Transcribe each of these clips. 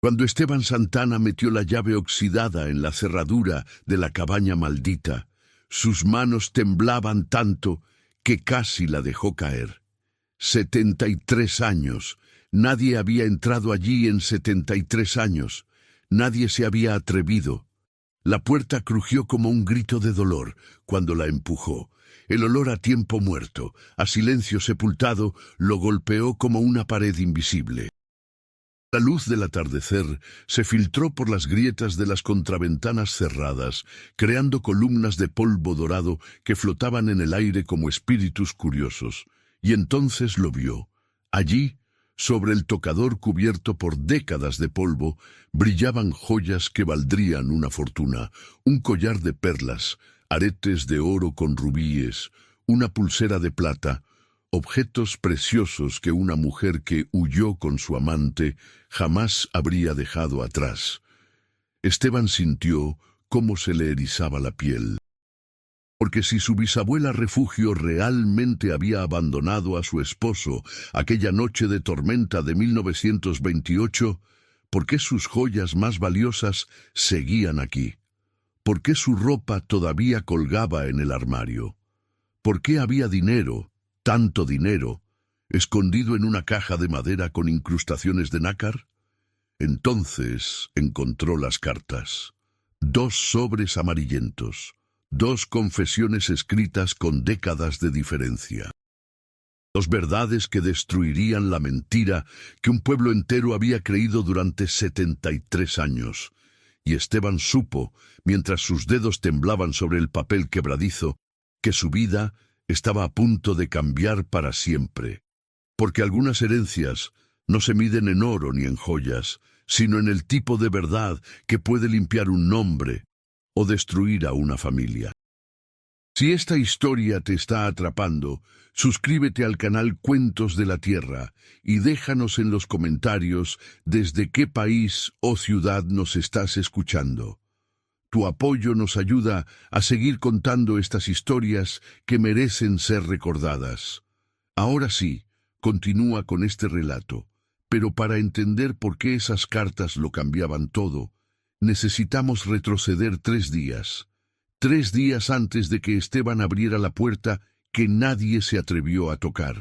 Cuando Esteban Santana metió la llave oxidada en la cerradura de la cabaña maldita, sus manos temblaban tanto que casi la dejó caer. 73 años. Nadie había entrado allí en 73 años. Nadie se había atrevido. La puerta crujió como un grito de dolor cuando la empujó. El olor a tiempo muerto, a silencio sepultado, lo golpeó como una pared invisible. La luz del atardecer se filtró por las grietas de las contraventanas cerradas, creando columnas de polvo dorado que flotaban en el aire como espíritus curiosos. Y entonces lo vio. Allí, sobre el tocador cubierto por décadas de polvo, brillaban joyas que valdrían una fortuna, un collar de perlas, aretes de oro con rubíes, una pulsera de plata, objetos preciosos que una mujer que huyó con su amante jamás habría dejado atrás. Esteban sintió cómo se le erizaba la piel. Porque si su bisabuela Refugio realmente había abandonado a su esposo aquella noche de tormenta de 1928, ¿por qué sus joyas más valiosas seguían aquí? ¿Por qué su ropa todavía colgaba en el armario? ¿Por qué había dinero, tanto dinero, escondido en una caja de madera con incrustaciones de nácar? Entonces encontró las cartas. 2 sobres amarillentos. 2 confesiones escritas con décadas de diferencia. 2 verdades que destruirían la mentira que un pueblo entero había creído durante 73 años. Y Esteban supo, mientras sus dedos temblaban sobre el papel quebradizo, que su vida estaba a punto de cambiar para siempre. Porque algunas herencias no se miden en oro ni en joyas, sino en el tipo de verdad que puede limpiar un nombre o destruir a una familia. Si esta historia te está atrapando, suscríbete al canal Cuentos de la Tierra y déjanos en los comentarios desde qué país o ciudad nos estás escuchando. Tu apoyo nos ayuda a seguir contando estas historias que merecen ser recordadas. Ahora sí, continúa con este relato, pero para entender por qué esas cartas lo cambiaban todo, necesitamos retroceder 3 días. 3 días antes de que Esteban abriera la puerta que nadie se atrevió a tocar.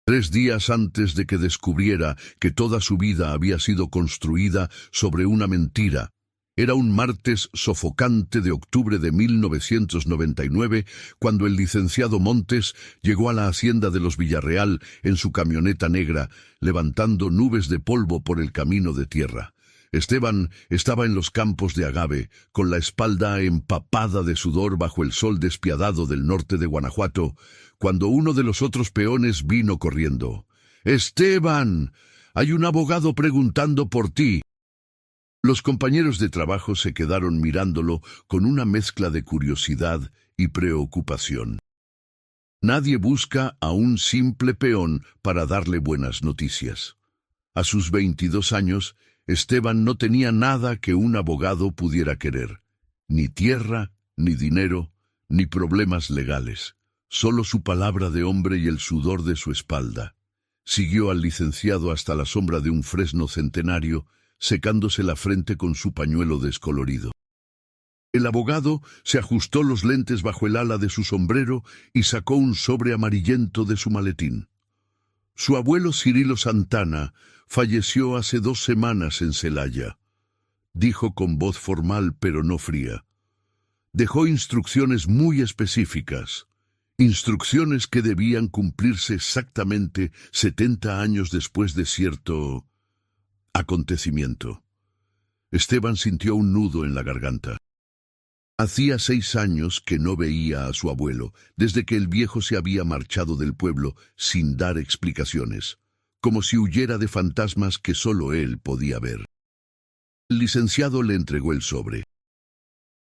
3 días antes de que descubriera que toda su vida había sido construida sobre una mentira. Era un martes sofocante de octubre de 1999, cuando el licenciado Montes llegó a la hacienda de los Villarreal en su camioneta negra, levantando nubes de polvo por el camino de tierra. Esteban estaba en los campos de agave, con la espalda empapada de sudor bajo el sol despiadado del norte de Guanajuato, cuando uno de los otros peones vino corriendo. «¡Esteban! Hay un abogado preguntando por ti». Los compañeros de trabajo se quedaron mirándolo con una mezcla de curiosidad y preocupación. Nadie busca a un simple peón para darle buenas noticias. A sus 22 años, Esteban no tenía nada que un abogado pudiera querer. Ni tierra, ni dinero, ni problemas legales. Solo su palabra de hombre y el sudor de su espalda. Siguió al licenciado hasta la sombra de un fresno centenario, secándose la frente con su pañuelo descolorido. El abogado se ajustó los lentes bajo el ala de su sombrero y sacó un sobre amarillento de su maletín. Su abuelo Cirilo Santana falleció hace 2 semanas en Celaya. Dijo con voz formal pero no fría. Dejó instrucciones muy específicas. Instrucciones que debían cumplirse exactamente 70 años después de cierto acontecimiento. Esteban sintió un nudo en la garganta. Hacía 6 años que no veía a su abuelo, desde que el viejo se había marchado del pueblo sin dar explicaciones, como si huyera de fantasmas que solo él podía ver. El licenciado le entregó el sobre.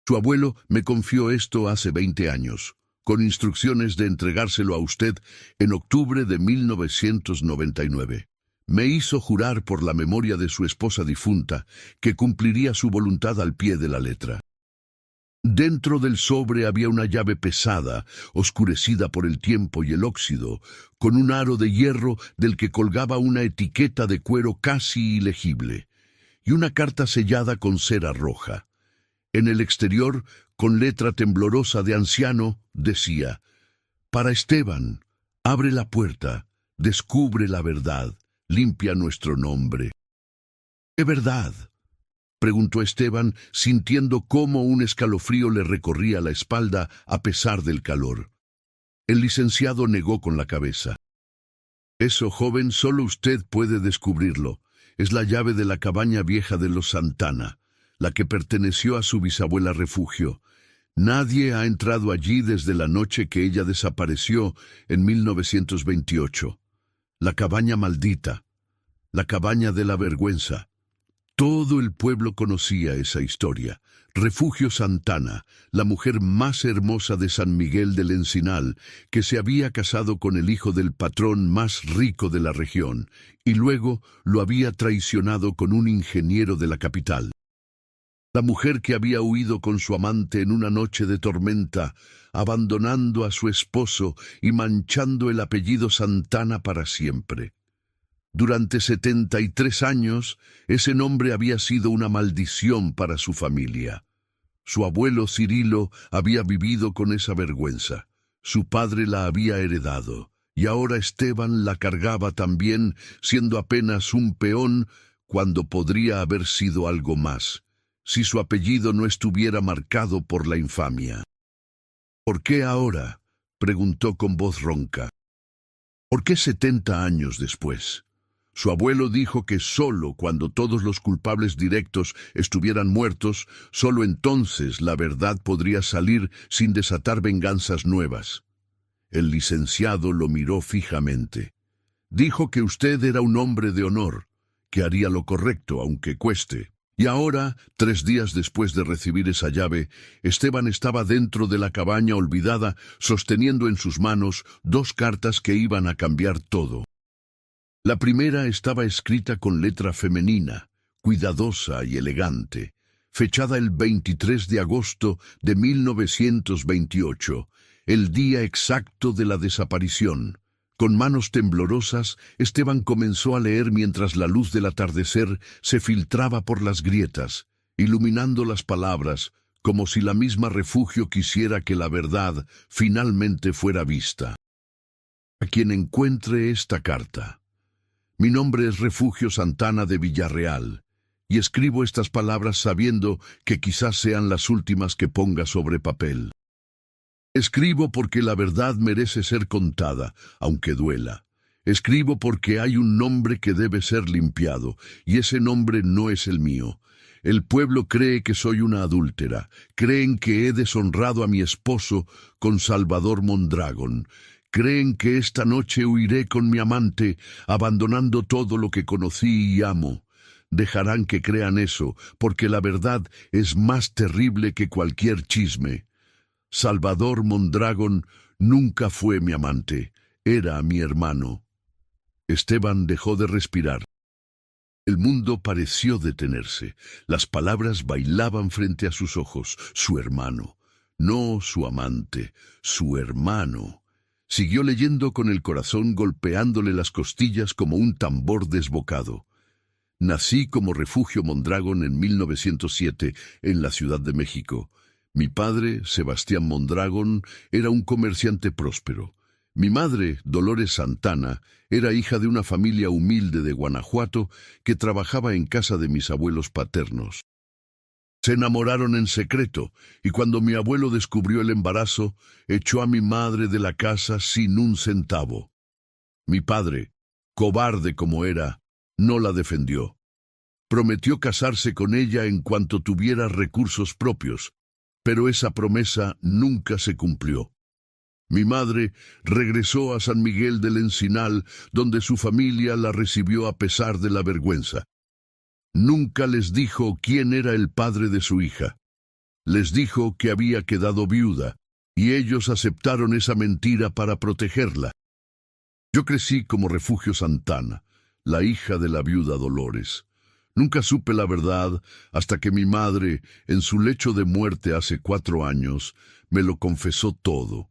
Su abuelo me confió esto hace 20 años, con instrucciones de entregárselo a usted en octubre de 1999. Me hizo jurar por la memoria de su esposa difunta que cumpliría su voluntad al pie de la letra. Dentro del sobre había una llave pesada, oscurecida por el tiempo y el óxido, con un aro de hierro del que colgaba una etiqueta de cuero casi ilegible. y una carta sellada con cera roja. En el exterior, con letra temblorosa de anciano, decía: «Para Esteban, abre la puerta, descubre la verdad, limpia nuestro nombre». «¿Qué verdad?», preguntó Esteban, sintiendo cómo un escalofrío le recorría la espalda a pesar del calor. El licenciado negó con la cabeza. «Eso, joven, solo usted puede descubrirlo. Es la llave de la cabaña vieja de los Santana, la que perteneció a su bisabuela Refugio. Nadie ha entrado allí desde la noche que ella desapareció en 1928. La cabaña maldita, la cabaña de la vergüenza». Todo el pueblo conocía esa historia. Refugio Santana, la mujer más hermosa de San Miguel del Encinal, que se había casado con el hijo del patrón más rico de la región, y luego lo había traicionado con un ingeniero de la capital. La mujer que había huido con su amante en una noche de tormenta, abandonando a su esposo y manchando el apellido Santana para siempre. Durante 73 años, ese nombre había sido una maldición para su familia. Su abuelo Cirilo había vivido con esa vergüenza. Su padre la había heredado, y ahora Esteban la cargaba también, siendo apenas un peón, cuando podría haber sido algo más, si su apellido no estuviera marcado por la infamia. «¿Por qué ahora?», preguntó con voz ronca. «¿Por qué 70 años después?». Su abuelo dijo que solo cuando todos los culpables directos estuvieran muertos, solo entonces la verdad podría salir sin desatar venganzas nuevas. El licenciado lo miró fijamente. «Dijo que usted era un hombre de honor, que haría lo correcto aunque cueste». Y ahora, 3 días después de recibir esa llave, Esteban estaba dentro de la cabaña olvidada, sosteniendo en sus manos 2 cartas que iban a cambiar todo. La primera estaba escrita con letra femenina, cuidadosa y elegante, fechada el 23 de agosto de 1928, el día exacto de la desaparición. Con manos temblorosas, Esteban comenzó a leer mientras la luz del atardecer se filtraba por las grietas, iluminando las palabras, como si la misma Refugio quisiera que la verdad finalmente fuera vista. «A quien encuentre esta carta. Mi nombre es Refugio Santana de Villarreal, y escribo estas palabras sabiendo que quizás sean las últimas que ponga sobre papel. Escribo porque la verdad merece ser contada, aunque duela. Escribo porque hay un nombre que debe ser limpiado, y ese nombre no es el mío. El pueblo cree que soy una adúltera, creen que he deshonrado a mi esposo con Salvador Mondragón. Creen que esta noche huiré con mi amante, abandonando todo lo que conocí y amo. Dejarán que crean eso, porque la verdad es más terrible que cualquier chisme. Salvador Mondragón nunca fue mi amante, era mi hermano». Esteban dejó de respirar. El mundo pareció detenerse. Las palabras bailaban frente a sus ojos. Su hermano. No su amante, su hermano. Siguió leyendo con el corazón golpeándole las costillas como un tambor desbocado. «Nací como Refugio Mondragón en 1907 en la Ciudad de México. Mi padre, Sebastián Mondragón, era un comerciante próspero. Mi madre, Dolores Santana, era hija de una familia humilde de Guanajuato que trabajaba en casa de mis abuelos paternos. Se enamoraron en secreto, y cuando mi abuelo descubrió el embarazo, echó a mi madre de la casa sin un centavo. Mi padre, cobarde como era, no la defendió. Prometió casarse con ella en cuanto tuviera recursos propios, pero esa promesa nunca se cumplió. Mi madre regresó a San Miguel del Encinal, donde su familia la recibió a pesar de la vergüenza. Nunca les dijo quién era el padre de su hija. Les dijo que había quedado viuda, y ellos aceptaron esa mentira para protegerla. Yo crecí como Refugio Santana, la hija de la viuda Dolores. Nunca supe la verdad hasta que mi madre, en su lecho de muerte hace 4 años, me lo confesó todo.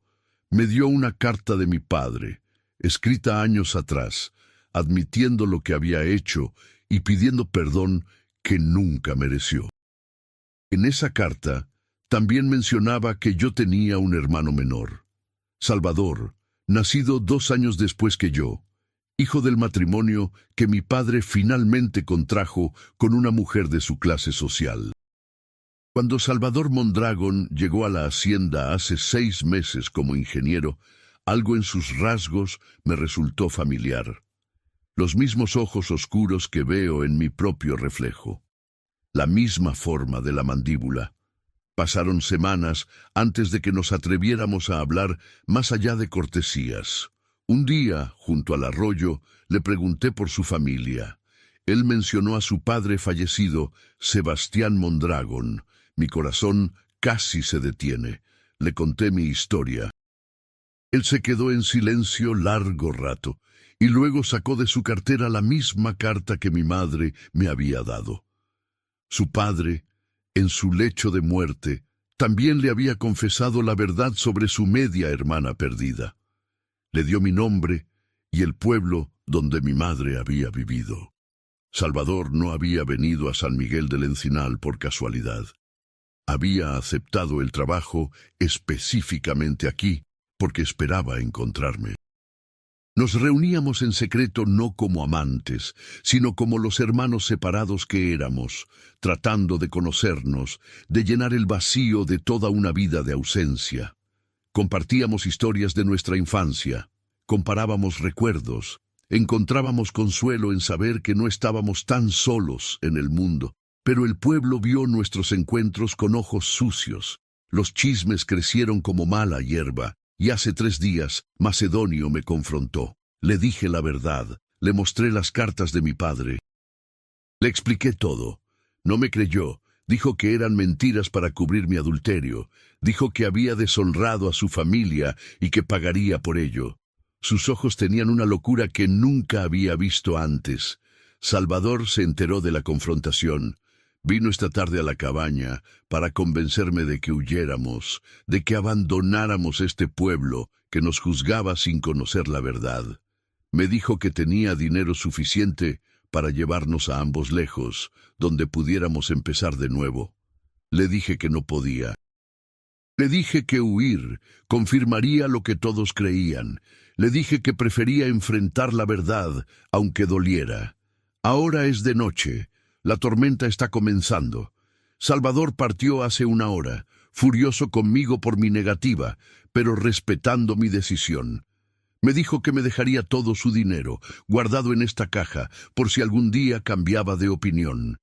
Me dio una carta de mi padre, escrita años atrás, admitiendo lo que había hecho y pidiendo perdón que nunca mereció. En esa carta también mencionaba que yo tenía un hermano menor, Salvador, nacido 2 años después que yo, hijo del matrimonio que mi padre finalmente contrajo con una mujer de su clase social. Cuando Salvador Mondragón llegó a la hacienda hace 6 meses como ingeniero, algo en sus rasgos me resultó familiar. Los mismos ojos oscuros que veo en mi propio reflejo. La misma forma de la mandíbula. Pasaron semanas antes de que nos atreviéramos a hablar más allá de cortesías. Un día, junto al arroyo, le pregunté por su familia. Él mencionó a su padre fallecido, Sebastián Mondragón. Mi corazón casi se detiene. Le conté mi historia. Él se quedó en silencio largo rato, y luego sacó de su cartera la misma carta que mi madre me había dado. Su padre, en su lecho de muerte, también le había confesado la verdad sobre su media hermana perdida. Le dio mi nombre y el pueblo donde mi madre había vivido. Salvador no había venido a San Miguel del Encinal por casualidad. Había aceptado el trabajo específicamente aquí porque esperaba encontrarme. Nos reuníamos en secreto no como amantes, sino como los hermanos separados que éramos, tratando de conocernos, de llenar el vacío de toda una vida de ausencia. Compartíamos historias de nuestra infancia, comparábamos recuerdos, encontrábamos consuelo en saber que no estábamos tan solos en el mundo, pero el pueblo vio nuestros encuentros con ojos sucios. Los chismes crecieron como mala hierba. Y hace 3 días, Macedonio me confrontó. Le dije la verdad, le mostré las cartas de mi padre. Le expliqué todo. No me creyó, dijo que eran mentiras para cubrir mi adulterio, dijo que había deshonrado a su familia y que pagaría por ello. Sus ojos tenían una locura que nunca había visto antes. Salvador se enteró de la confrontación. Vino esta tarde a la cabaña para convencerme de que huyéramos, de que abandonáramos este pueblo que nos juzgaba sin conocer la verdad. Me dijo que tenía dinero suficiente para llevarnos a ambos lejos, donde pudiéramos empezar de nuevo. Le dije que no podía. Le dije que huir confirmaría lo que todos creían. Le dije que prefería enfrentar la verdad, aunque doliera. Ahora es de noche. La tormenta está comenzando. Salvador partió hace 1 hora, furioso conmigo por mi negativa, pero respetando mi decisión. Me dijo que me dejaría todo su dinero, guardado en esta caja, por si algún día cambiaba de opinión.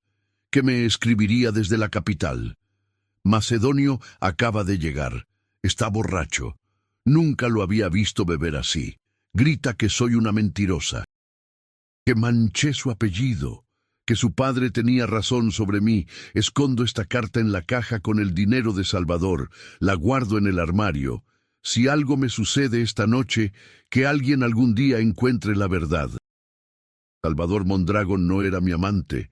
Que me escribiría desde la capital. Macedonio acaba de llegar. Está borracho. Nunca lo había visto beber así. Grita que soy una mentirosa. Que manché su apellido. Que su padre tenía razón sobre mí. Escondo esta carta en la caja con el dinero de Salvador. La guardo en el armario. Si algo me sucede esta noche, que alguien algún día encuentre la verdad. Salvador Mondragón no era mi amante,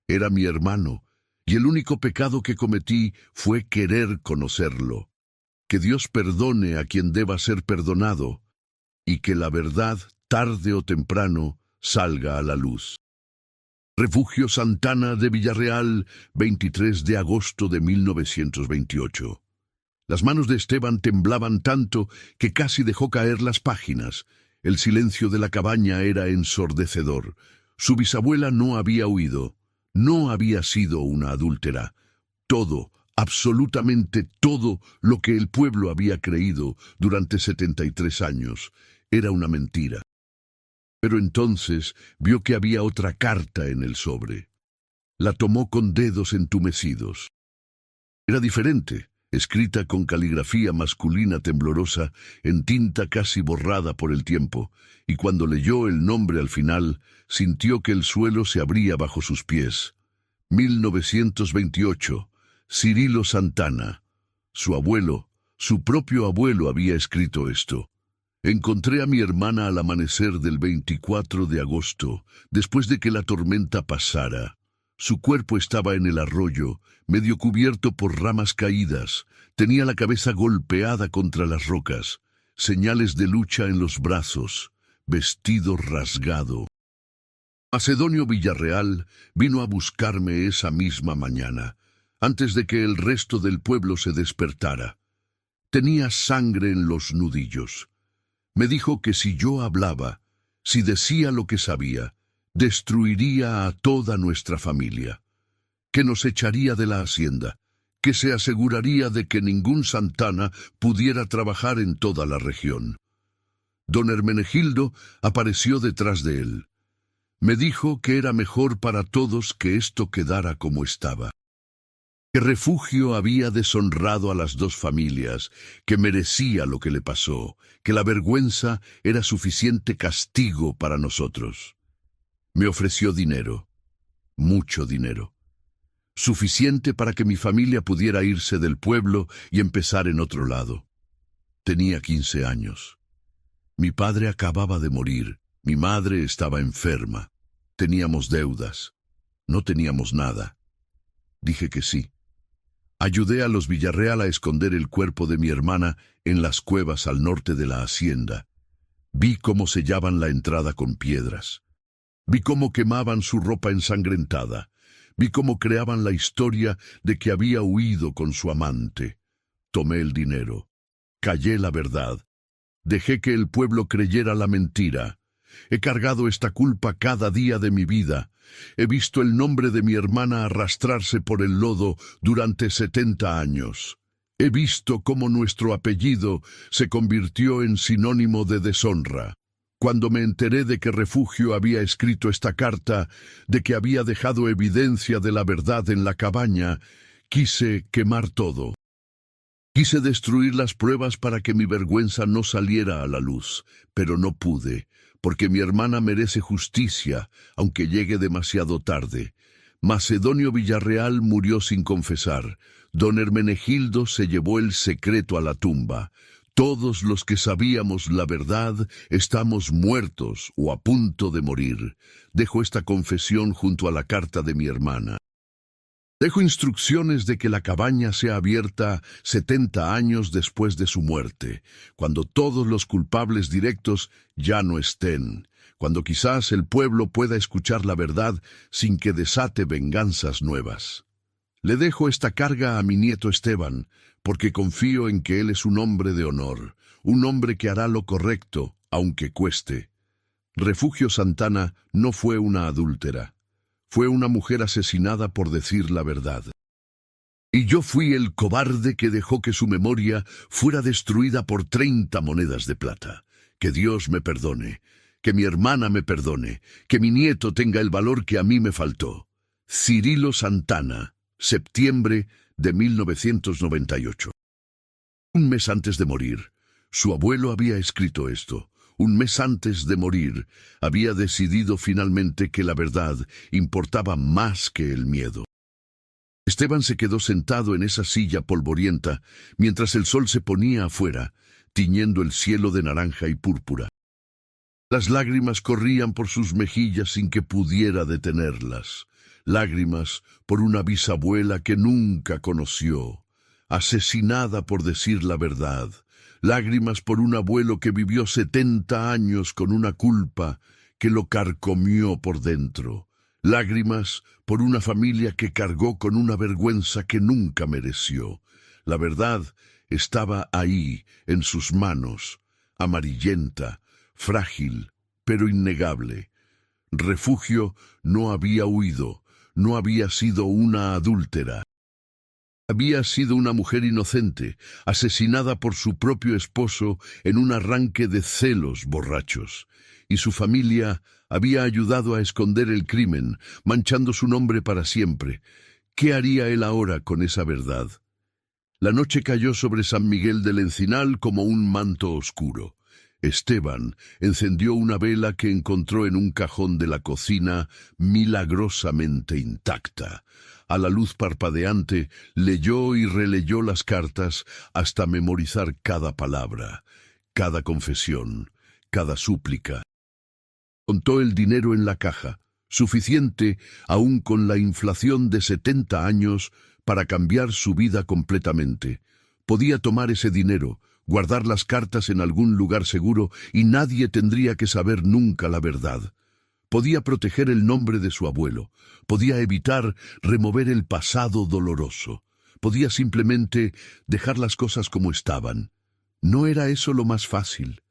era mi hermano, y el único pecado que cometí fue querer conocerlo. Que Dios perdone a quien deba ser perdonado, y que la verdad, tarde o temprano, salga a la luz. Refugio Santana de Villarreal, 23 de agosto de 1928. Las manos de Esteban temblaban tanto que casi dejó caer las páginas. El silencio de la cabaña era ensordecedor. Su bisabuela no había huido. No había sido una adúltera. Todo, absolutamente todo lo que el pueblo había creído durante 73 años, era una mentira. Pero entonces vio que había otra carta en el sobre. La tomó con dedos entumecidos. Era diferente, escrita con caligrafía masculina temblorosa, en tinta casi borrada por el tiempo, y cuando leyó el nombre al final, sintió que el suelo se abría bajo sus pies. 1928, Cirilo Santana. Su abuelo, su propio abuelo había escrito esto. Encontré a mi hermana al amanecer del 24 de agosto, después de que la tormenta pasara. Su cuerpo estaba en el arroyo, medio cubierto por ramas caídas. Tenía la cabeza golpeada contra las rocas, señales de lucha en los brazos, vestido rasgado. Macedonio Villarreal vino a buscarme esa misma mañana, antes de que el resto del pueblo se despertara. Tenía sangre en los nudillos. Me dijo que si yo hablaba, si decía lo que sabía, destruiría a toda nuestra familia, que nos echaría de la hacienda, que se aseguraría de que ningún Santana pudiera trabajar en toda la región. Don Hermenegildo apareció detrás de él. Me dijo que era mejor para todos que esto quedara como estaba. Que Refugio había deshonrado a las dos familias, que merecía lo que le pasó, que la vergüenza era suficiente castigo para nosotros. Me ofreció dinero, mucho dinero, suficiente para que mi familia pudiera irse del pueblo y empezar en otro lado. Tenía 15 años. Mi padre acababa de morir. Mi madre estaba enferma. Teníamos deudas. No teníamos nada. Dije que sí. Ayudé a los Villarreal a esconder el cuerpo de mi hermana en las cuevas al norte de la hacienda. Vi cómo sellaban la entrada con piedras. Vi cómo quemaban su ropa ensangrentada. Vi cómo creaban la historia de que había huido con su amante. Tomé el dinero. Callé la verdad. Dejé que el pueblo creyera la mentira. He cargado esta culpa cada día de mi vida. He visto el nombre de mi hermana arrastrarse por el lodo durante 70 años. He visto cómo nuestro apellido se convirtió en sinónimo de deshonra. Cuando me enteré de que Refugio había escrito esta carta, de que había dejado evidencia de la verdad en la cabaña, quise quemar todo. Quise destruir las pruebas para que mi vergüenza no saliera a la luz, pero no pude, porque mi hermana merece justicia, aunque llegue demasiado tarde. Macedonio Villarreal murió sin confesar. Don Hermenegildo se llevó el secreto a la tumba. Todos los que sabíamos la verdad estamos muertos o a punto de morir. Dejo esta confesión junto a la carta de mi hermana. Dejo instrucciones de que la cabaña sea abierta 70 años después de su muerte, cuando todos los culpables directos ya no estén, cuando quizás el pueblo pueda escuchar la verdad sin que desate venganzas nuevas. Le dejo esta carga a mi nieto Esteban, porque confío en que él es un hombre de honor, un hombre que hará lo correcto, aunque cueste. Refugio Santana no fue una adúltera. Fue una mujer asesinada por decir la verdad. Y yo fui el cobarde que dejó que su memoria fuera destruida por 30 monedas de plata. Que Dios me perdone, que mi hermana me perdone, que mi nieto tenga el valor que a mí me faltó. Cirilo Santana, septiembre de 1998. Un mes antes de morir, su abuelo había escrito esto. Un mes antes de morir, había decidido finalmente que la verdad importaba más que el miedo. Esteban se quedó sentado en esa silla polvorienta mientras el sol se ponía afuera, tiñendo el cielo de naranja y púrpura. Las lágrimas corrían por sus mejillas sin que pudiera detenerlas. Lágrimas por una bisabuela que nunca conoció, asesinada por decir la verdad. Lágrimas por un abuelo que vivió 70 años con una culpa que lo carcomió por dentro. Lágrimas por una familia que cargó con una vergüenza que nunca mereció. La verdad estaba ahí, en sus manos, amarillenta, frágil, pero innegable. Refugio no había huido, no había sido una adúltera. Había sido una mujer inocente, asesinada por su propio esposo en un arranque de celos borrachos, y su familia había ayudado a esconder el crimen, manchando su nombre para siempre. ¿Qué haría él ahora con esa verdad? La noche cayó sobre San Miguel del Encinal como un manto oscuro. Esteban encendió una vela que encontró en un cajón de la cocina milagrosamente intacta. A la luz parpadeante, leyó y releyó las cartas hasta memorizar cada palabra, cada confesión, cada súplica. Contó el dinero en la caja, suficiente, aún con la inflación de 70 años, para cambiar su vida completamente. Podía tomar ese dinero, guardar las cartas en algún lugar seguro y nadie tendría que saber nunca la verdad. Podía proteger el nombre de su abuelo, podía evitar remover el pasado doloroso, podía simplemente dejar las cosas como estaban. ¿No era eso lo más fácil?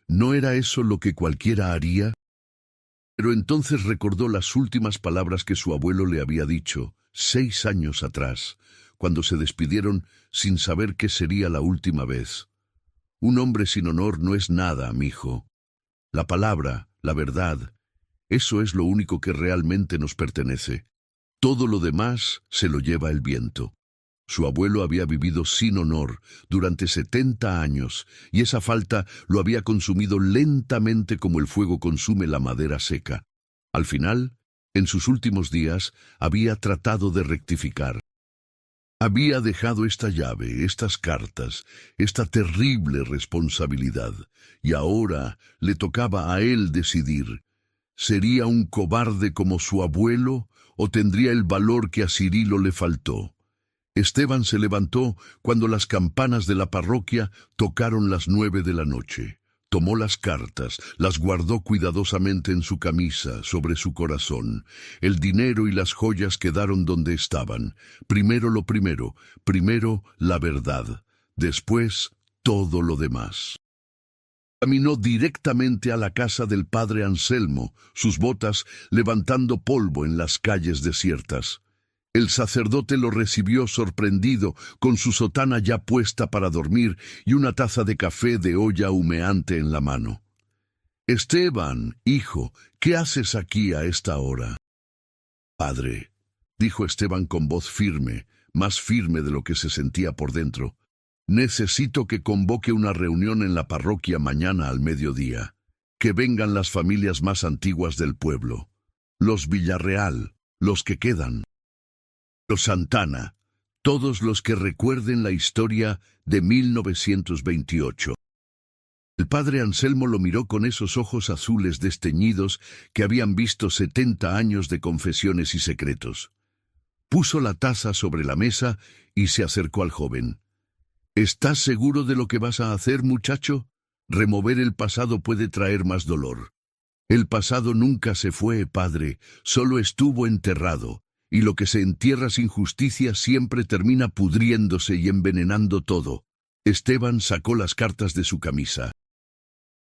¿No era eso lo que cualquiera haría? Pero entonces recordó las últimas palabras que su abuelo le había dicho 6 años atrás, cuando se despidieron sin saber qué sería la última vez. Un hombre sin honor no es nada, mijo. La palabra, la verdad, eso es lo único que realmente nos pertenece. Todo lo demás se lo lleva el viento. Su abuelo había vivido sin honor durante 70 años y esa falta lo había consumido lentamente como el fuego consume la madera seca. Al final, en sus últimos días, había tratado de rectificar. Había dejado esta llave, estas cartas, esta terrible responsabilidad, y ahora le tocaba a él decidir. ¿Sería un cobarde como su abuelo o tendría el valor que a Cirilo le faltó? Esteban se levantó cuando las campanas de la parroquia tocaron las 9 de la noche. Tomó las cartas, las guardó cuidadosamente en su camisa, sobre su corazón. El dinero y las joyas quedaron donde estaban. Primero lo primero, primero la verdad, después todo lo demás. Caminó directamente a la casa del padre Anselmo, sus botas levantando polvo en las calles desiertas. El sacerdote lo recibió sorprendido, con su sotana ya puesta para dormir y una taza de café de olla humeante en la mano. «Esteban, hijo, ¿qué haces aquí a esta hora?» «Padre», dijo Esteban con voz firme, más firme de lo que se sentía por dentro, «necesito que convoque una reunión en la parroquia mañana al mediodía. Que vengan las familias más antiguas del pueblo. Los Villarreal, los que quedan. Los Santana, todos los que recuerden la historia de 1928. El padre Anselmo lo miró con esos ojos azules desteñidos que habían visto 70 años de confesiones y secretos. Puso la taza sobre la mesa y se acercó al joven. ¿Estás seguro de lo que vas a hacer, muchacho? Remover el pasado puede traer más dolor. El pasado nunca se fue, padre, solo estuvo enterrado. Y lo que se entierra sin justicia siempre termina pudriéndose y envenenando todo. Esteban sacó las cartas de su camisa.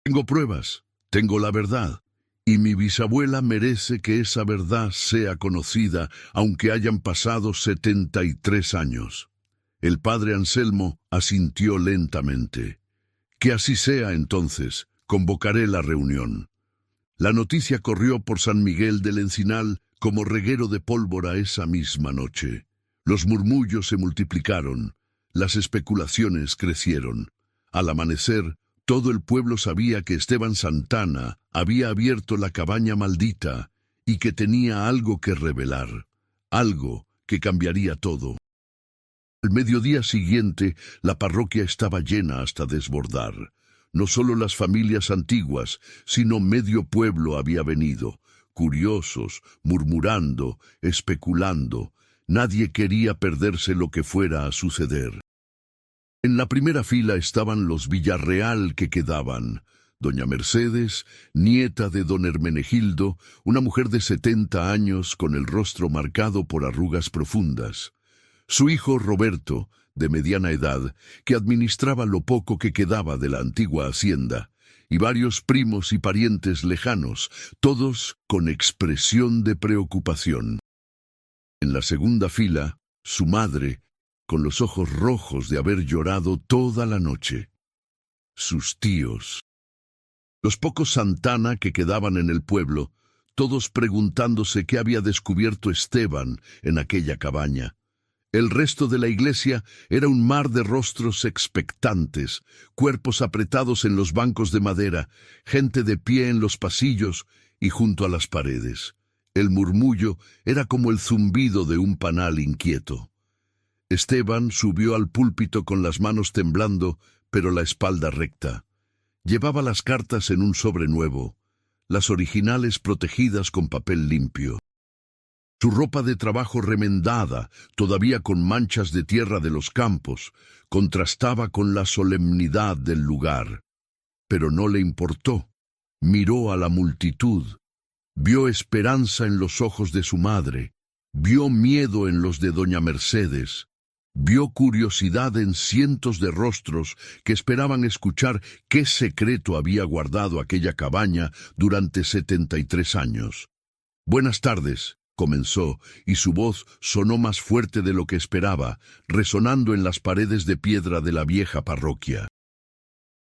Tengo pruebas, tengo la verdad, y mi bisabuela merece que esa verdad sea conocida, aunque hayan pasado 73 años. El padre Anselmo asintió lentamente. Que así sea entonces, convocaré la reunión. La noticia corrió por San Miguel del Encinal como reguero de pólvora esa misma noche. Los murmullos se multiplicaron, las especulaciones crecieron. Al amanecer, todo el pueblo sabía que Esteban Santana había abierto la cabaña maldita y que tenía algo que revelar, algo que cambiaría todo. Al mediodía siguiente, la parroquia estaba llena hasta desbordar. No solo las familias antiguas, sino medio pueblo había venido. Curiosos, murmurando, especulando. Nadie quería perderse lo que fuera a suceder. En la primera fila estaban los Villarreal que quedaban. Doña Mercedes, nieta de don Hermenegildo, una mujer de 70 años con el rostro marcado por arrugas profundas. Su hijo Roberto, de mediana edad, que administraba lo poco que quedaba de la antigua hacienda, y varios primos y parientes lejanos, todos con expresión de preocupación. En la segunda fila, su madre, con los ojos rojos de haber llorado toda la noche. Sus tíos. Los pocos Santana que quedaban en el pueblo, todos preguntándose qué había descubierto Esteban en aquella cabaña. El resto de la iglesia era un mar de rostros expectantes, cuerpos apretados en los bancos de madera, gente de pie en los pasillos y junto a las paredes. El murmullo era como el zumbido de un panal inquieto. Esteban subió al púlpito con las manos temblando, pero la espalda recta. Llevaba las cartas en un sobre nuevo, las originales protegidas con papel limpio. Su ropa de trabajo remendada, todavía con manchas de tierra de los campos, contrastaba con la solemnidad del lugar. Pero no le importó. Miró a la multitud. Vio esperanza en los ojos de su madre, vio miedo en los de doña Mercedes, vio curiosidad en cientos de rostros que esperaban escuchar qué secreto había guardado aquella cabaña durante 73 años. «Buenas tardes», comenzó, y su voz sonó más fuerte de lo que esperaba, resonando en las paredes de piedra de la vieja parroquia.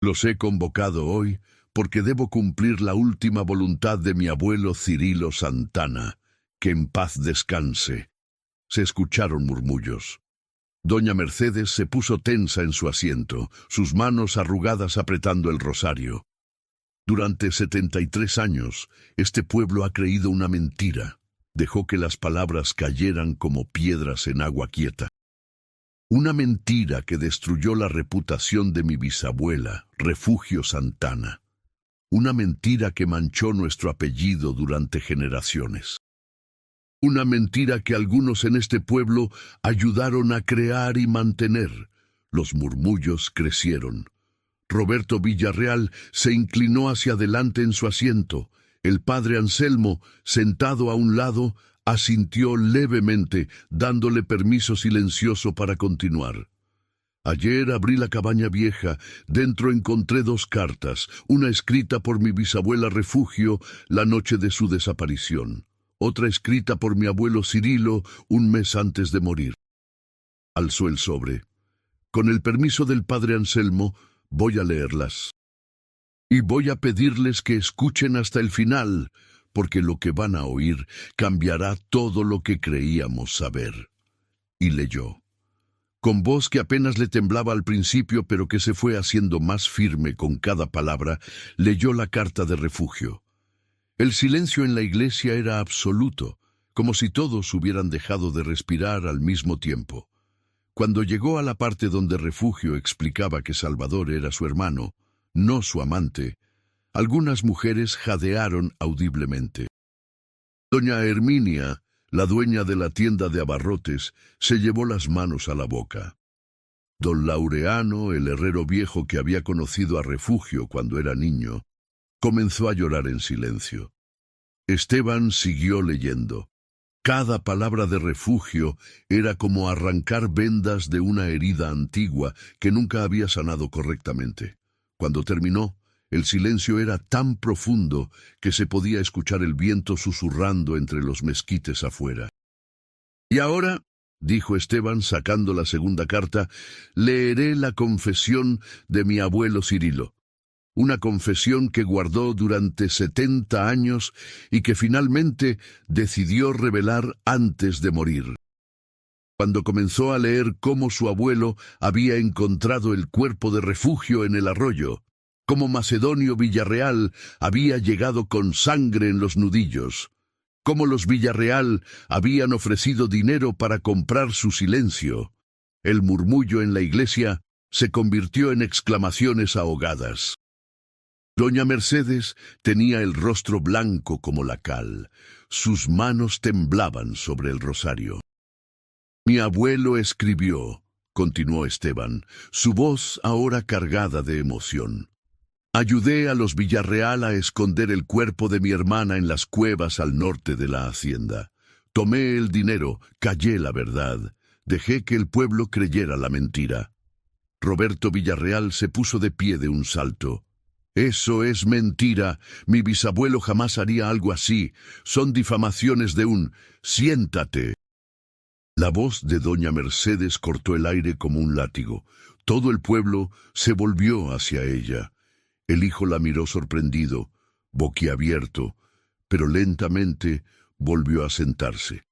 «Los he convocado hoy porque debo cumplir la última voluntad de mi abuelo Cirilo Santana, que en paz descanse». Se escucharon murmullos. Doña Mercedes se puso tensa en su asiento, sus manos arrugadas apretando el rosario. Durante 73 años, este pueblo ha creído una mentira. Dejó que las palabras cayeran como piedras en agua quieta. Una mentira que destruyó la reputación de mi bisabuela, Refugio Santana. Una mentira que manchó nuestro apellido durante generaciones. Una mentira que algunos en este pueblo ayudaron a crear y mantener. Los murmullos crecieron. Roberto Villarreal se inclinó hacia adelante en su asiento. El padre Anselmo, sentado a un lado, asintió levemente, dándole permiso silencioso para continuar. «Ayer abrí la cabaña vieja. Dentro encontré 2 cartas, una escrita por mi bisabuela Refugio la noche de su desaparición, otra escrita por mi abuelo Cirilo un mes antes de morir». Alzó el sobre. «Con el permiso del padre Anselmo, voy a leerlas. Y voy a pedirles que escuchen hasta el final, porque lo que van a oír cambiará todo lo que creíamos saber». Y leyó. Con voz que apenas le temblaba al principio, pero que se fue haciendo más firme con cada palabra, leyó la carta de Refugio. El silencio en la iglesia era absoluto, como si todos hubieran dejado de respirar al mismo tiempo. Cuando llegó a la parte donde Refugio explicaba que Salvador era su hermano, no su amante, algunas mujeres jadearon audiblemente. Doña Herminia, la dueña de la tienda de abarrotes, se llevó las manos a la boca. Don Laureano, el herrero viejo que había conocido a Refugio cuando era niño, comenzó a llorar en silencio. Esteban siguió leyendo. Cada palabra de Refugio era como arrancar vendas de una herida antigua que nunca había sanado correctamente. Cuando terminó, el silencio era tan profundo que se podía escuchar el viento susurrando entre los mezquites afuera. «Y ahora», dijo Esteban sacando la segunda carta, «leeré la confesión de mi abuelo Cirilo. Una confesión que guardó durante 70 años y que finalmente decidió revelar antes de morir. Cuando comenzó a leer cómo su abuelo había encontrado el cuerpo de Refugio en el arroyo, cómo Macedonio Villarreal había llegado con sangre en los nudillos, cómo los Villarreal habían ofrecido dinero para comprar su silencio, el murmullo en la iglesia se convirtió en exclamaciones ahogadas. Doña Mercedes tenía el rostro blanco como la cal. Sus manos temblaban sobre el rosario. «Mi abuelo escribió», continuó Esteban, su voz ahora cargada de emoción. «Ayudé a los Villarreal a esconder el cuerpo de mi hermana en las cuevas al norte de la hacienda. Tomé el dinero, callé la verdad, dejé que el pueblo creyera la mentira». Roberto Villarreal se puso de pie de un salto. «Eso es mentira. Mi bisabuelo jamás haría algo así. Son difamaciones de un... Siéntate». La voz de doña Mercedes cortó el aire como un látigo. Todo el pueblo se volvió hacia ella. El hijo la miró sorprendido, boquiabierto, pero lentamente volvió a sentarse.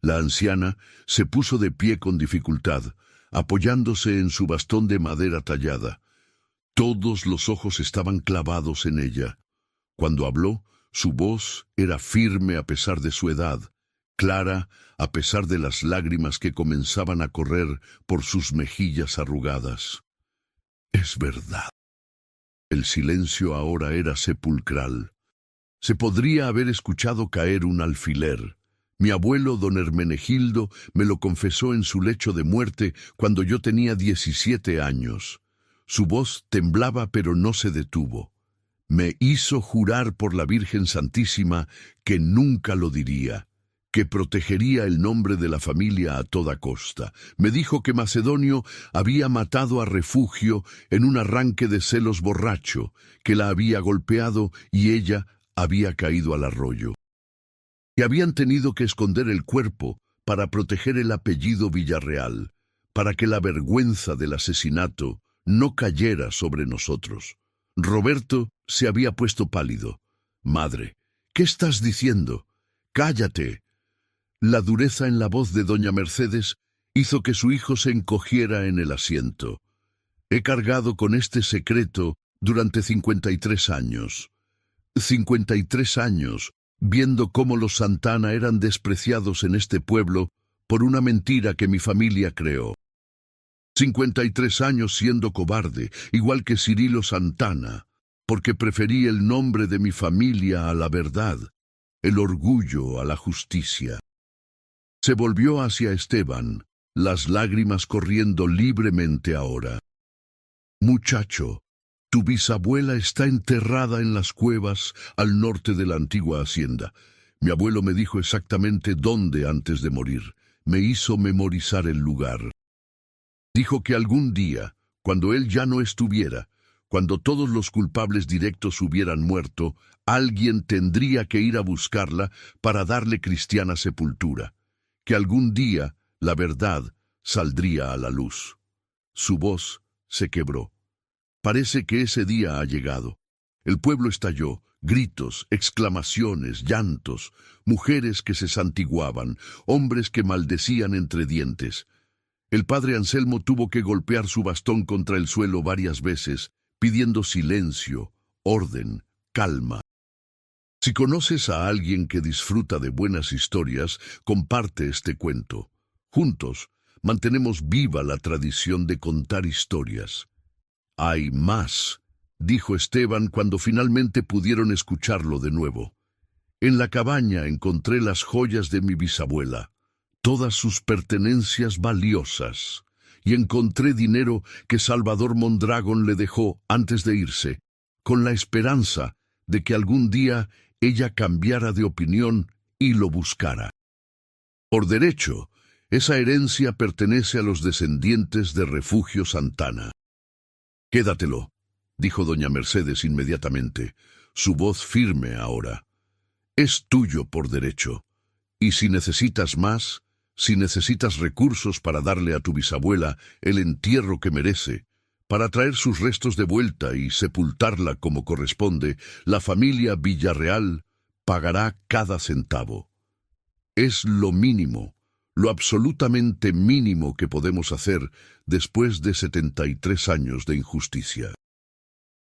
La anciana se puso de pie con dificultad, apoyándose en su bastón de madera tallada. Todos los ojos estaban clavados en ella. Cuando habló, su voz era firme a pesar de su edad, clara a pesar de las lágrimas que comenzaban a correr por sus mejillas arrugadas. «Es verdad». El silencio ahora era sepulcral. Se podría haber escuchado caer un alfiler. Mi abuelo, don Hermenegildo, me lo confesó en su lecho de muerte cuando yo tenía 17 años. Su voz temblaba pero no se detuvo. Me hizo jurar por la Virgen Santísima que nunca lo diría, que protegería el nombre de la familia a toda costa. Me dijo que Macedonio había matado a Refugio en un arranque de celos borracho, que la había golpeado y ella había caído al arroyo. Que habían tenido que esconder el cuerpo para proteger el apellido Villarreal, para que la vergüenza del asesinato no cayera sobre nosotros. Roberto se había puesto pálido. «Madre, ¿qué estás diciendo? ¡Cállate!». La dureza en la voz de doña Mercedes hizo que su hijo se encogiera en el asiento. «He cargado con este secreto durante 53 años. 53 años, viendo cómo los Santana eran despreciados en este pueblo por una mentira que mi familia creó. 53 años siendo cobarde, igual que Cirilo Santana, porque preferí el nombre de mi familia a la verdad, el orgullo a la justicia». Se volvió hacia Esteban, las lágrimas corriendo libremente ahora. «Muchacho, tu bisabuela está enterrada en las cuevas al norte de la antigua hacienda. Mi abuelo me dijo exactamente dónde antes de morir. Me hizo memorizar el lugar. Dijo que algún día, cuando él ya no estuviera, cuando todos los culpables directos hubieran muerto, alguien tendría que ir a buscarla para darle cristiana sepultura. Que algún día la verdad saldría a la luz». Su voz se quebró. Parece que ese día ha llegado. El pueblo estalló, gritos, exclamaciones, llantos, mujeres que se santiguaban, hombres que maldecían entre dientes. El padre Anselmo tuvo que golpear su bastón contra el suelo varias veces, pidiendo silencio, orden, calma. Si conoces a alguien que disfruta de buenas historias, comparte este cuento. Juntos, mantenemos viva la tradición de contar historias. «Hay más», dijo Esteban cuando finalmente pudieron escucharlo de nuevo. «En la cabaña encontré las joyas de mi bisabuela, todas sus pertenencias valiosas, y encontré dinero que Salvador Mondragón le dejó antes de irse, con la esperanza de que algún día ella cambiara de opinión y lo buscara. Por derecho, esa herencia pertenece a los descendientes de Refugio Santana». «Quédatelo», dijo doña Mercedes inmediatamente, su voz firme ahora. «Es tuyo por derecho. Y si necesitas más, si necesitas recursos para darle a tu bisabuela el entierro que merece, para traer sus restos de vuelta y sepultarla como corresponde, la familia Villarreal pagará cada centavo. Es lo mínimo, lo absolutamente mínimo que podemos hacer después de 73 años de injusticia».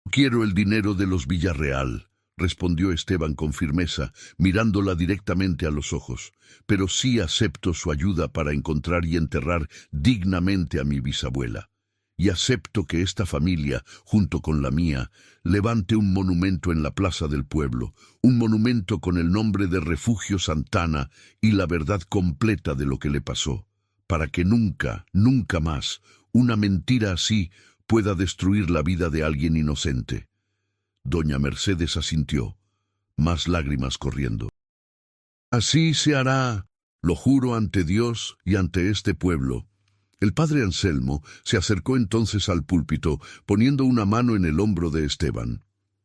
«No quiero el dinero de los Villarreal», respondió Esteban con firmeza, mirándola directamente a los ojos, «pero sí acepto su ayuda para encontrar y enterrar dignamente a mi bisabuela. Y acepto que esta familia, junto con la mía, levante un monumento en la plaza del pueblo, un monumento con el nombre de Refugio Santana y la verdad completa de lo que le pasó, para que nunca, nunca más, una mentira así pueda destruir la vida de alguien inocente». Doña Mercedes asintió, más lágrimas corriendo. «Así se hará, lo juro ante Dios y ante este pueblo». El padre Anselmo se acercó entonces al púlpito, poniendo una mano en el hombro de Esteban.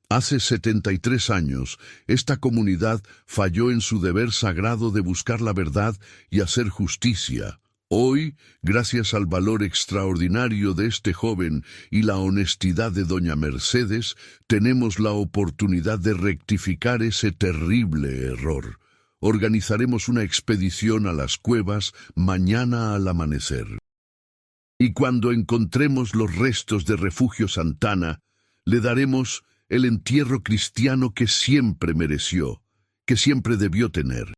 «Hace 73 años, esta comunidad falló en su deber sagrado de buscar la verdad y hacer justicia. Hoy, gracias al valor extraordinario de este joven y la honestidad de doña Mercedes, tenemos la oportunidad de rectificar ese terrible error. Organizaremos una expedición a las cuevas mañana al amanecer. Y cuando encontremos los restos de Refugio Santana, le daremos el entierro cristiano que siempre mereció, que siempre debió tener».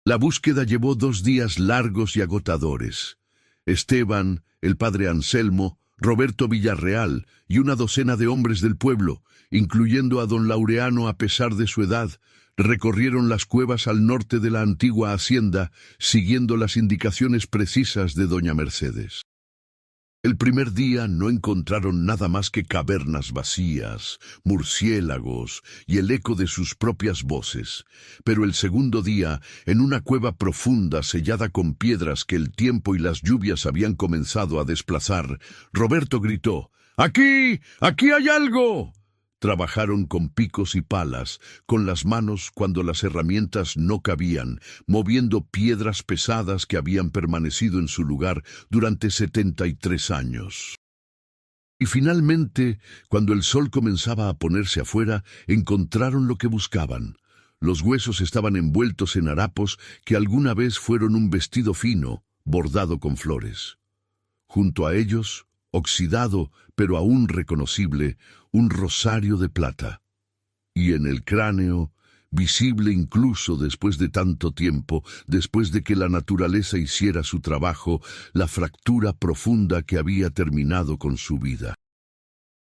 La búsqueda llevó 2 días largos y agotadores. Esteban, el padre Anselmo, Roberto Villarreal y una docena de hombres del pueblo, incluyendo a don Laureano a pesar de su edad, recorrieron las cuevas al norte de la antigua hacienda, siguiendo las indicaciones precisas de doña Mercedes. El primer día no encontraron nada más que cavernas vacías, murciélagos y el eco de sus propias voces. Pero el segundo día, en una cueva profunda sellada con piedras que el tiempo y las lluvias habían comenzado a desplazar, Roberto gritó: ¡Aquí! ¡Aquí hay algo! Trabajaron con picos y palas, con las manos cuando las herramientas no cabían, moviendo piedras pesadas que habían permanecido en su lugar durante 73 años. Y finalmente, cuando el sol comenzaba a ponerse afuera, encontraron lo que buscaban. Los huesos estaban envueltos en harapos que alguna vez fueron un vestido fino, bordado con flores. Junto a ellos, oxidado pero aún reconocible, un rosario de plata. Y en el cráneo, visible incluso después de tanto tiempo, después de que la naturaleza hiciera su trabajo, la fractura profunda que había terminado con su vida.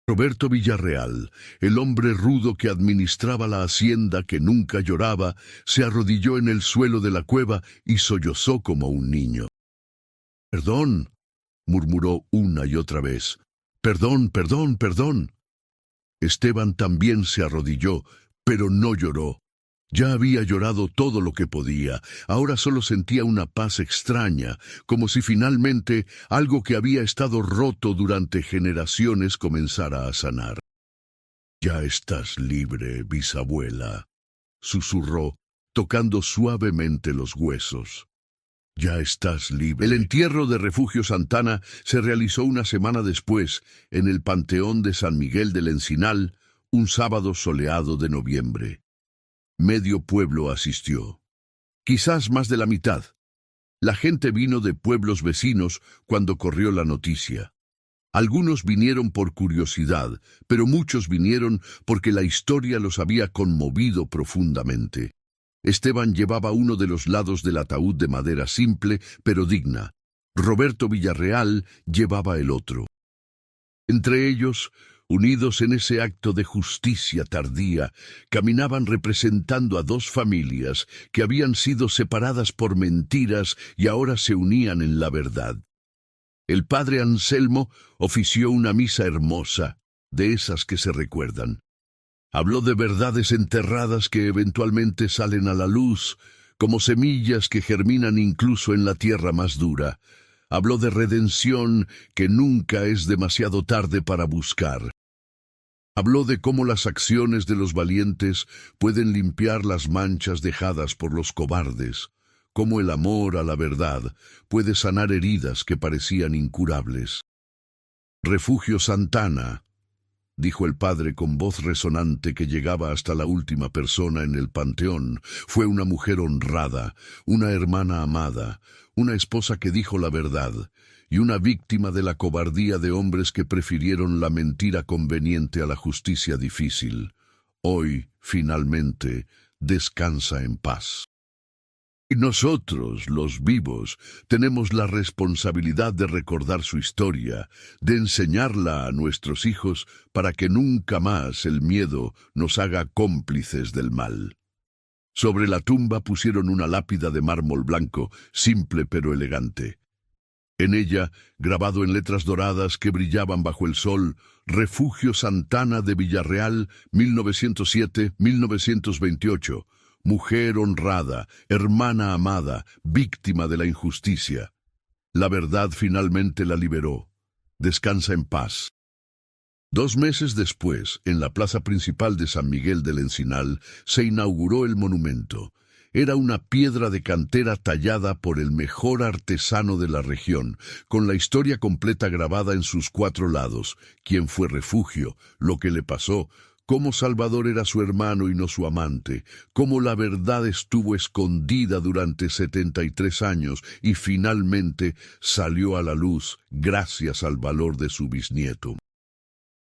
Roberto Villarreal, el hombre rudo que administraba la hacienda, que nunca lloraba, se arrodilló en el suelo de la cueva y sollozó como un niño. «Perdón», murmuró una y otra vez. «Perdón, perdón, perdón». Esteban también se arrodilló, pero no lloró. Ya había llorado todo lo que podía. Ahora solo sentía una paz extraña, como si finalmente algo que había estado roto durante generaciones comenzara a sanar. «Ya estás libre, bisabuela», susurró, tocando suavemente los huesos. «Ya estás libre». El entierro de Refugio Santana se realizó una semana después, en el Panteón de San Miguel del Encinal, un sábado soleado de noviembre. Medio pueblo asistió. Quizás más de la mitad. La gente vino de pueblos vecinos cuando corrió la noticia. Algunos vinieron por curiosidad, pero muchos vinieron porque la historia los había conmovido profundamente. Esteban llevaba uno de los lados del ataúd de madera simple, pero digna. Roberto Villarreal llevaba el otro. Entre ellos, unidos en ese acto de justicia tardía, caminaban representando a dos familias que habían sido separadas por mentiras y ahora se unían en la verdad. El padre Anselmo ofició una misa hermosa, de esas que se recuerdan. Habló de verdades enterradas que eventualmente salen a la luz, como semillas que germinan incluso en la tierra más dura. Habló de redención que nunca es demasiado tarde para buscar. Habló de cómo las acciones de los valientes pueden limpiar las manchas dejadas por los cobardes, cómo el amor a la verdad puede sanar heridas que parecían incurables. «Refugio Santana», dijo el padre con voz resonante que llegaba hasta la última persona en el panteón, «fue una mujer honrada, una hermana amada, una esposa que dijo la verdad, y una víctima de la cobardía de hombres que prefirieron la mentira conveniente a la justicia difícil. Hoy, finalmente, descansa en paz». Y nosotros, los vivos, tenemos la responsabilidad de recordar su historia, de enseñarla a nuestros hijos para que nunca más el miedo nos haga cómplices del mal. Sobre la tumba pusieron una lápida de mármol blanco, simple pero elegante. En ella, grabado en letras doradas que brillaban bajo el sol, «Refugio Santana de Villarreal, 1907-1928», mujer honrada, hermana amada, víctima de la injusticia. La verdad finalmente la liberó. Descansa en paz. 2 meses después, en la plaza principal de San Miguel del Encinal, se inauguró el monumento. Era una piedra de cantera tallada por el mejor artesano de la región, con la historia completa grabada en sus 4 lados: quién fue Refugio, lo que le pasó, cómo Salvador era su hermano y no su amante, cómo la verdad estuvo escondida durante 73 años y finalmente salió a la luz gracias al valor de su bisnieto.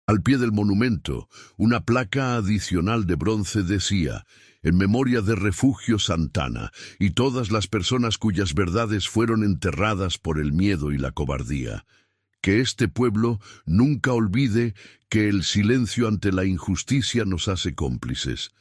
Al pie del monumento, una placa adicional de bronce decía: «En memoria de Refugio Santana y todas las personas cuyas verdades fueron enterradas por el miedo y la cobardía. Que este pueblo nunca olvide que el silencio ante la injusticia nos hace cómplices.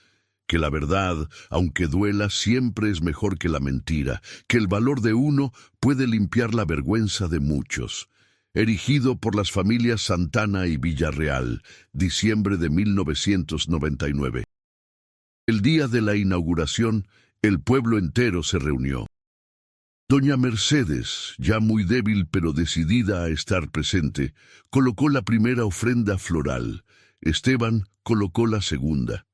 Que la verdad, aunque duela, siempre es mejor que la mentira. Que el valor de uno puede limpiar la vergüenza de muchos. erigido por las familias Santana y Villarreal, diciembre de 1999. El día de la inauguración, el pueblo entero se reunió. Doña Mercedes, ya muy débil pero decidida a estar presente, colocó la primera ofrenda floral. Esteban colocó la segunda.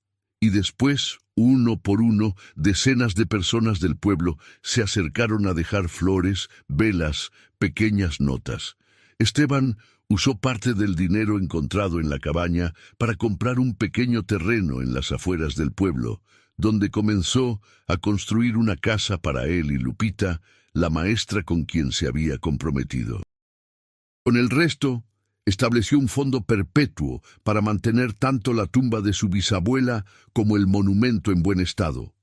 Y después, uno por uno, decenas de personas del pueblo se acercaron a dejar flores, velas, pequeñas notas. Esteban usó parte del dinero encontrado en la cabaña para comprar un pequeño terreno en las afueras del pueblo, donde comenzó a construir una casa para él y Lupita, la maestra con quien se había comprometido. Con el resto, estableció un fondo perpetuo para mantener tanto la tumba de su bisabuela como el monumento en buen estado.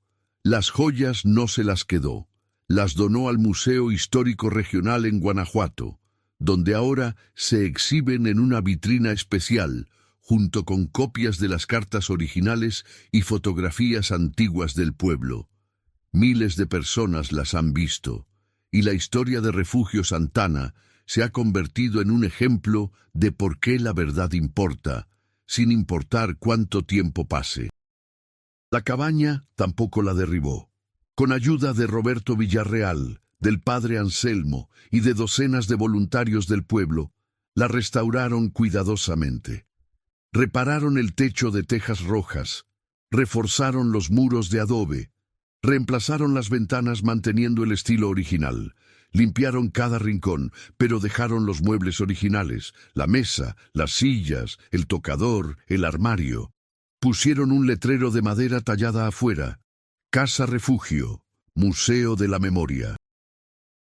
Las joyas no se las quedó, las donó al Museo Histórico Regional en Guanajuato, donde ahora se exhiben en una vitrina especial, junto con copias de las cartas originales y fotografías antiguas del pueblo. Miles de personas las han visto, y la historia de Refugio Santana se ha convertido en un ejemplo de por qué la verdad importa, sin importar cuánto tiempo pase. La cabaña tampoco la derribó. Con ayuda de Roberto Villarreal, del padre Anselmo y de docenas de voluntarios del pueblo, la restauraron cuidadosamente. Repararon el techo de tejas rojas, reforzaron los muros de adobe, reemplazaron las ventanas manteniendo el estilo original, limpiaron cada rincón, pero dejaron los muebles originales, la mesa, las sillas, el tocador, el armario. Pusieron un letrero de madera tallada afuera, Casa Refugio, Museo de la Memoria.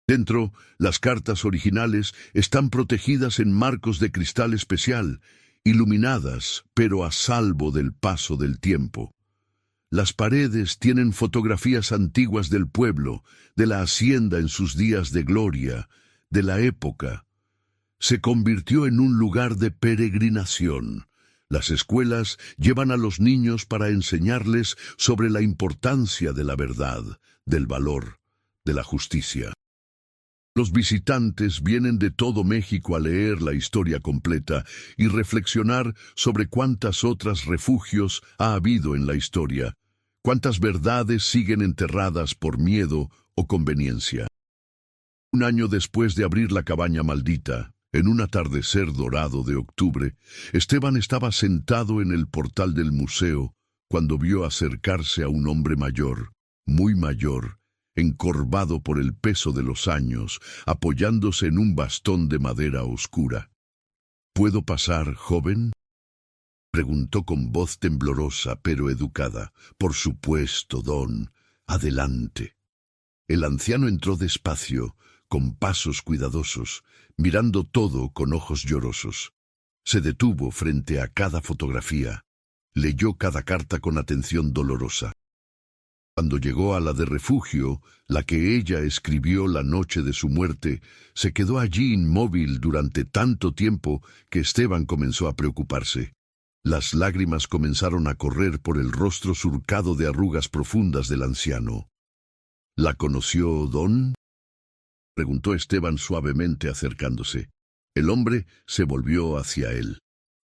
Dentro, las cartas originales están protegidas en marcos de cristal especial, iluminadas, pero a salvo del paso del tiempo. Las paredes tienen fotografías antiguas del pueblo, de la hacienda en sus días de gloria, de la época. Se convirtió en un lugar de peregrinación. Las escuelas llevan a los niños para enseñarles sobre la importancia de la verdad, del valor, de la justicia. Los visitantes vienen de todo México a leer la historia completa y reflexionar sobre cuántas otras refugios ha habido en la historia, cuántas verdades siguen enterradas por miedo o conveniencia. Un año después de abrir la cabaña maldita, en un atardecer dorado de octubre, Esteban estaba sentado en el portal del museo cuando vio acercarse a un hombre mayor, muy mayor, encorvado por el peso de los años, apoyándose en un bastón de madera oscura. ¿Puedo pasar, joven?, preguntó con voz temblorosa pero educada. Por supuesto, don. Adelante. El anciano entró despacio, con pasos cuidadosos, mirando todo con ojos llorosos. Se detuvo frente a cada fotografía. Leyó cada carta con atención dolorosa. Cuando llegó a la de Refugio, la que ella escribió la noche de su muerte, se quedó allí inmóvil durante tanto tiempo que Esteban comenzó a preocuparse. Las lágrimas comenzaron a correr por el rostro surcado de arrugas profundas del anciano. ¿La conoció, don?, preguntó Esteban suavemente acercándose. El hombre se volvió hacia él.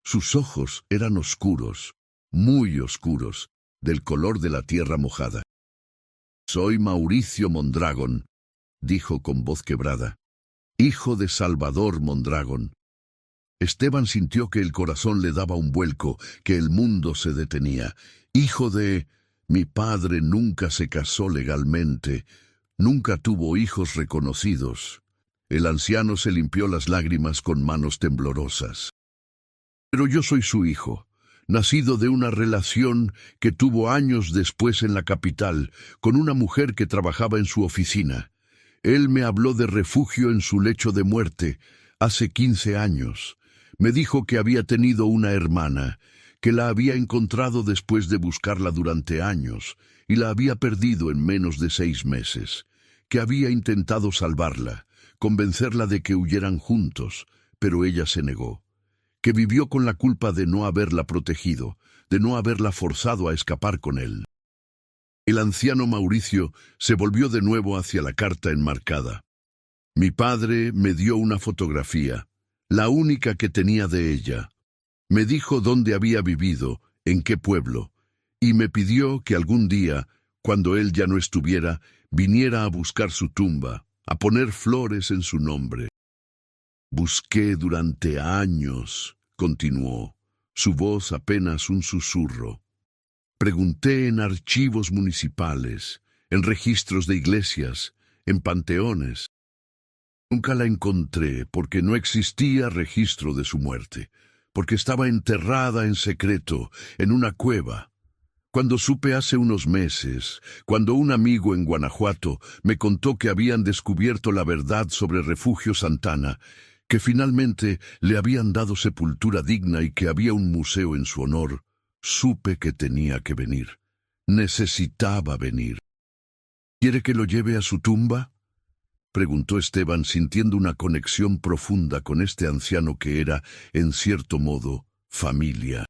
Sus ojos eran oscuros, muy oscuros, del color de la tierra mojada. «Soy Mauricio Mondragón», dijo con voz quebrada, «hijo de Salvador Mondragón». Esteban sintió que el corazón le daba un vuelco, que el mundo se detenía. «Hijo de... Mi padre nunca se casó legalmente, nunca tuvo hijos reconocidos». El anciano se limpió las lágrimas con manos temblorosas. «Pero yo soy su hijo, nacido de una relación que tuvo años después en la capital, con una mujer que trabajaba en su oficina. Él me habló de Refugio en su lecho de muerte, hace 15 años. Me dijo que había tenido una hermana, que la había encontrado después de buscarla durante años, y la había perdido en menos de 6 meses, que había intentado salvarla, convencerla de que huyeran juntos, pero ella se negó, que vivió con la culpa de no haberla protegido, de no haberla forzado a escapar con él». El anciano Mauricio se volvió de nuevo hacia la carta enmarcada. «Mi padre me dio una fotografía. la única que tenía de ella. Me dijo dónde había vivido, en qué pueblo, y me pidió que algún día, cuando él ya no estuviera, viniera a buscar su tumba, a poner flores en su nombre. Busqué durante años, continuó, su voz apenas un susurro. Pregunté en archivos municipales, en registros de iglesias, en panteones. Nunca la encontré porque no existía registro de su muerte, porque estaba enterrada en secreto, en una cueva. Cuando supe hace unos meses, cuando un amigo en Guanajuato me contó que habían descubierto la verdad sobre Refugio Santana, que finalmente le habían dado sepultura digna y que había un museo en su honor, supe que tenía que venir. Necesitaba venir. ¿Quiere que lo lleve a su tumba?, preguntó Esteban, sintiendo una conexión profunda con este anciano que era, en cierto modo, familia.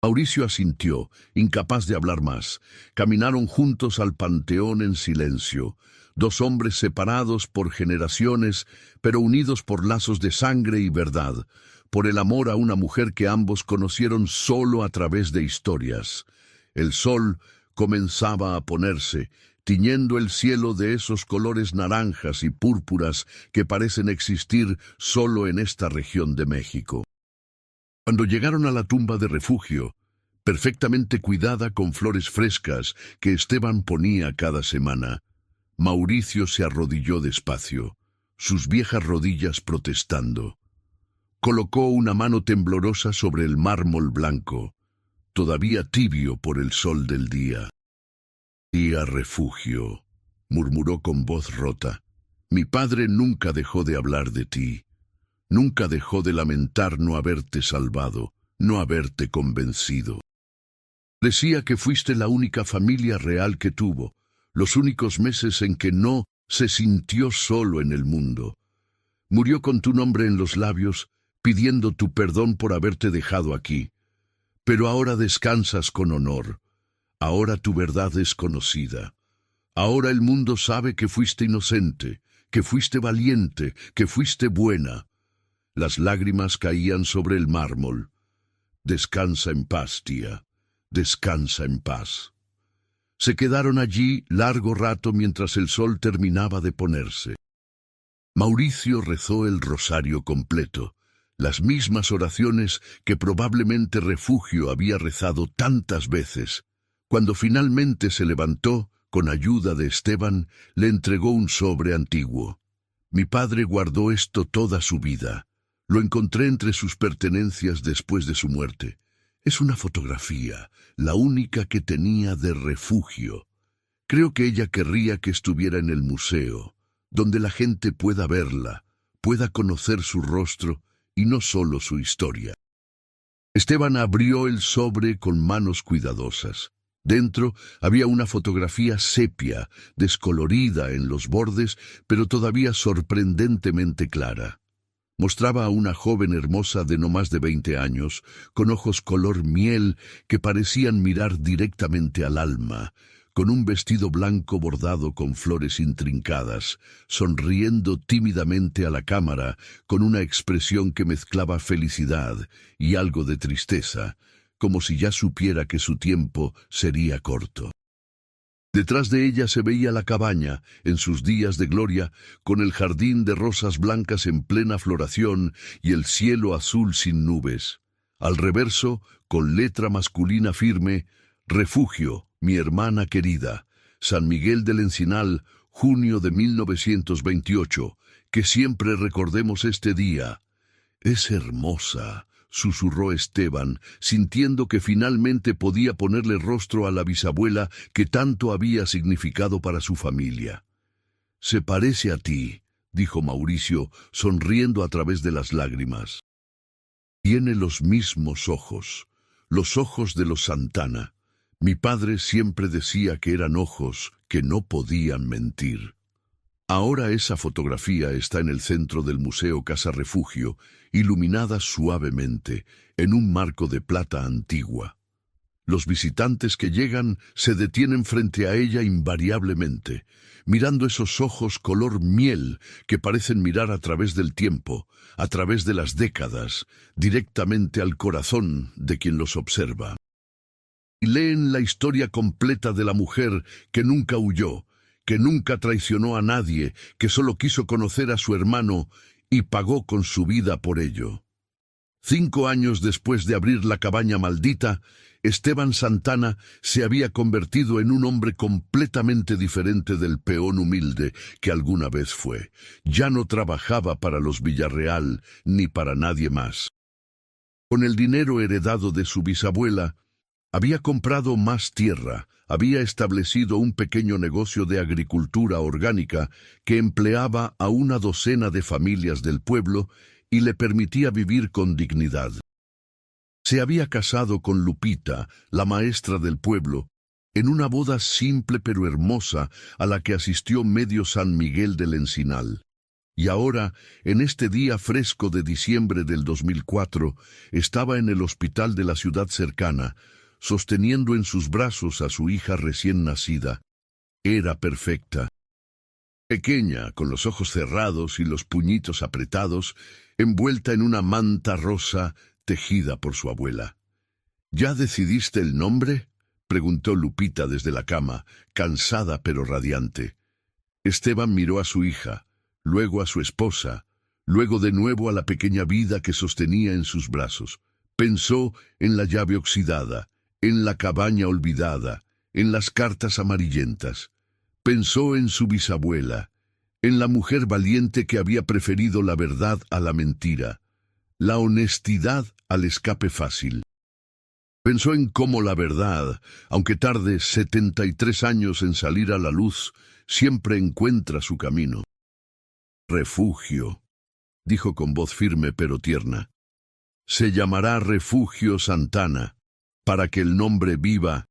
Mauricio asintió, incapaz de hablar más. Caminaron juntos al panteón en silencio, dos hombres separados por generaciones, pero unidos por lazos de sangre y verdad, por el amor a una mujer que ambos conocieron solo a través de historias. El sol comenzaba a ponerse, tiñendo el cielo de esos colores naranjas y púrpuras que parecen existir solo en esta región de México. Cuando llegaron a la tumba de Refugio, perfectamente cuidada con flores frescas que Esteban ponía cada semana, Mauricio se arrodilló despacio, sus viejas rodillas protestando. Colocó una mano temblorosa sobre el mármol blanco, todavía tibio por el sol del día. «Tía Refugio», murmuró con voz rota, «mi padre nunca dejó de hablar de ti. Nunca dejó de lamentar no haberte salvado, no haberte convencido. Decía que fuiste la única familia real que tuvo, los únicos meses en que no se sintió solo en el mundo. Murió con tu nombre en los labios, pidiendo tu perdón por haberte dejado aquí. Pero ahora descansas con honor. Ahora tu verdad es conocida. Ahora el mundo sabe que fuiste inocente, que fuiste valiente, que fuiste buena». Las lágrimas caían sobre el mármol. «Descansa en paz, tía. Descansa en paz». Se quedaron allí largo rato mientras el sol terminaba de ponerse. Mauricio rezó el rosario completo, las mismas oraciones que probablemente Refugio había rezado tantas veces. Cuando finalmente se levantó, con ayuda de Esteban, le entregó un sobre antiguo. «Mi padre guardó esto toda su vida. Lo encontré entre sus pertenencias después de su muerte. Es una fotografía, la única que tenía de Refugio. Creo que ella querría que estuviera en el museo, donde la gente pueda verla, pueda conocer su rostro y no solo su historia». Esteban abrió el sobre con manos cuidadosas. Dentro había una fotografía sepia, descolorida en los bordes, pero todavía sorprendentemente clara. Mostraba a una joven hermosa de no más de 20 años, con ojos color miel que parecían mirar directamente al alma, con un vestido blanco bordado con flores intrincadas, sonriendo tímidamente a la cámara, con una expresión que mezclaba felicidad y algo de tristeza, como si ya supiera que su tiempo sería corto. Detrás de ella se veía la cabaña, en sus días de gloria, con el jardín de rosas blancas en plena floración y el cielo azul sin nubes. Al reverso, con letra masculina firme, «Refugio, mi hermana querida, San Miguel del Encinal, junio de 1928, que siempre recordemos este día». «Es hermosa», susurró Esteban, sintiendo que finalmente podía ponerle rostro a la bisabuela que tanto había significado para su familia. «Se parece a ti», dijo Mauricio, sonriendo a través de las lágrimas. «Tiene los mismos ojos, los ojos de los Santana. Mi padre siempre decía que eran ojos que no podían mentir». Ahora esa fotografía está en el centro del Museo Casa Refugio, iluminada suavemente, en un marco de plata antigua. Los visitantes que llegan se detienen frente a ella invariablemente, mirando esos ojos color miel que parecen mirar a través del tiempo, a través de las décadas, directamente al corazón de quien los observa. Y leen la historia completa de la mujer que nunca huyó, que nunca traicionó a nadie, que solo quiso conocer a su hermano y pagó con su vida por ello. 5 años después de abrir la cabaña maldita, Esteban Santana se había convertido en un hombre completamente diferente del peón humilde que alguna vez fue. Ya no trabajaba para los Villarreal ni para nadie más. Con el dinero heredado de su bisabuela, había comprado más tierra, había establecido un pequeño negocio de agricultura orgánica que empleaba a una docena de familias del pueblo y le permitía vivir con dignidad. Se había casado con Lupita, la maestra del pueblo, en una boda simple pero hermosa a la que asistió medio San Miguel del Encinal. Y ahora, en este día fresco de diciembre del 2004, estaba en el hospital de la ciudad cercana, sosteniendo en sus brazos a su hija recién nacida. Era perfecta. Pequeña, con los ojos cerrados y los puñitos apretados, envuelta en una manta rosa tejida por su abuela. ¿Ya decidiste el nombre?, preguntó Lupita desde la cama, cansada pero radiante. Esteban miró a su hija, luego a su esposa, luego de nuevo a la pequeña vida que sostenía en sus brazos. Pensó en la llave oxidada, en la cabaña olvidada, en las cartas amarillentas. Pensó en su bisabuela, en la mujer valiente que había preferido la verdad a la mentira, la honestidad al escape fácil. Pensó en cómo la verdad, aunque tarde 73 años en salir a la luz, siempre encuentra su camino. Refugio, dijo con voz firme pero tierna. Se llamará Refugio Santana, para que el nombre viva